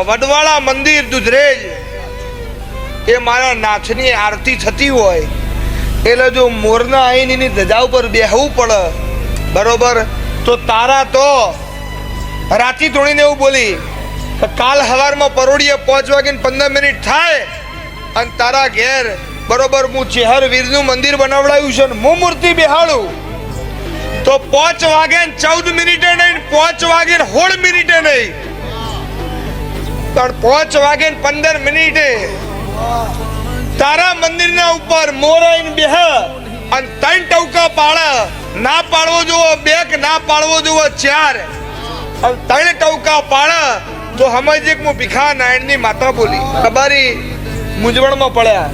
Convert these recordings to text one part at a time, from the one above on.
વડવાળા મંદિર દુધરેજ એ મારા નાથની આરતી થતી હોય એટલે જો મોરના આઈની ધજા ઉપર બેહવું પડે બરોબર, તો તારા તો રાતી ધોણીને એવું બોલી કે કાલ સવારમાં પરોડીએ 5:15 થાય અને તારા ઘેર બરોબર હું ચેહર વીરનું મંદિર બનાવડાયું છે ને હું મૂર્તિ બેહાડું તો 5:14 નહીં, 5:16 નહીં, પણ 5:15 તારા મંદિરના ઉપર મોરાઈને બેહ અને 3 ટવકા પાડે. ના પાડવો જોવો 2 કે ના પાડવો જોવો 4 અને 3 ટવકા પાડે તો સમજે કે હું ભીખા નારાયણની માતા બોલી. તમારી મૂંઝવણમાં પડ્યા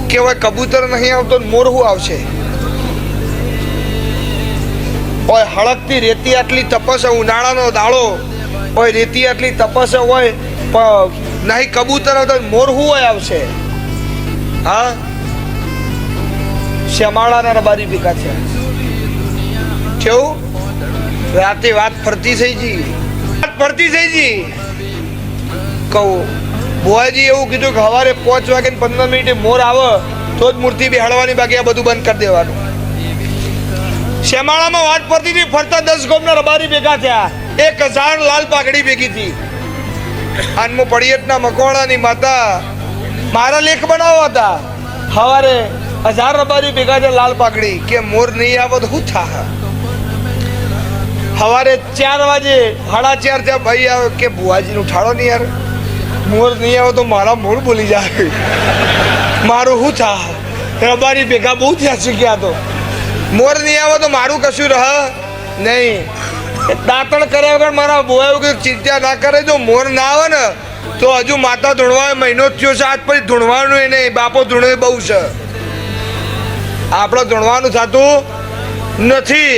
કે હવે કબૂતર નહીં આવતો મોર શું આવશે? ઓય હળકતી રેતી આટલી તપસ, ઉનાળાનો દાડો ઓય રેતી આટલી તપસ હોય પણ નહીં કબૂતર આવતો મોર શું હોય આવશે? હા, શ્યામાળાના રબારી ભેગા છે કેવું રાતે વાત ફરતી થઈ ગઈ. કહું બુઆજી એવું કીધું કે સવારે 5:15 મોર આવે તો જ મૂર્તિ બેહાડવાની, બાકી આ બધું બંધ કરી દેવાનું. શ્યામાળામાં વાત ફરતી હતી, ફરતા 10 ગામના રબારી ભેગા થયા, 1000 લાલ પાઘડી ભેગી હતી. અને હું પડિયતના મકવાણાની માતા મારા લેખ બનાવવા હતા. સવારે 1000 રબારી ભેગા છે લાલ પાઘડી કે મોર નહીં આવે તો શું થાય? સવારે 4 વાગે 4:30 ત્યાં ભાઈ આવે કે બુઆજી ઉઠાડો નહીં યાર, મોર નહીં આવે તો મારા મોર બોલી જાય, મારું શું થાય? રબારી ભેગા બહુ થયા શીખ્યા તો મોર નહીં આવે તો મારું કશું રહ નહીં. દાંતણ કર્યા વગર મારા બુઆ એવું ચિંતા ના કરે, જો મોર ના આવે ને તો હજુ માતા ધૂણવા મહિનો થયો છે, આજ પછી ધૂણવાનું એ નહીં, બાપો ધૂણવે બહુ છે, આપણે ધૂણવાનું થતું નથી.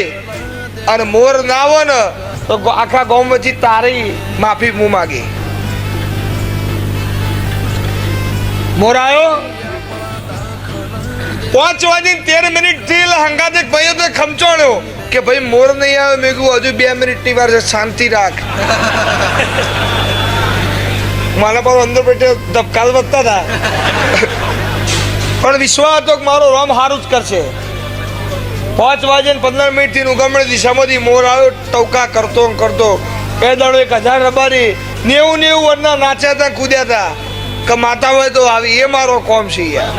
અને મોર ના આવે ને તો આખા ગામ વચ્ચે તારી માફી મું માગી. મોર આવ્યો 5:13 થી હંગાતે ભાઈઓ તો ખમચોણ્યો કે ભાઈ મોર નહીં આવે. મેં કીધું હજુ 2 મિનિટની વાર છે, શાંતિ રાખ. મારા પર અંદર બેઠે ધબકાલ વધતા હતા પણ વિશ્વાસ હતો કે મારો રામ સારું જ કરશે. 5:15 થી ઉગમણી દિશામાંથી મોર આવ્યો, ટવકા કરતો એ દાડો 1000 રબારી 90 વર્ષના નાચ્યા હતા, કૂદ્યા હતા કે માતા હોય તો આવી, એ મારો કોમ છે યાર.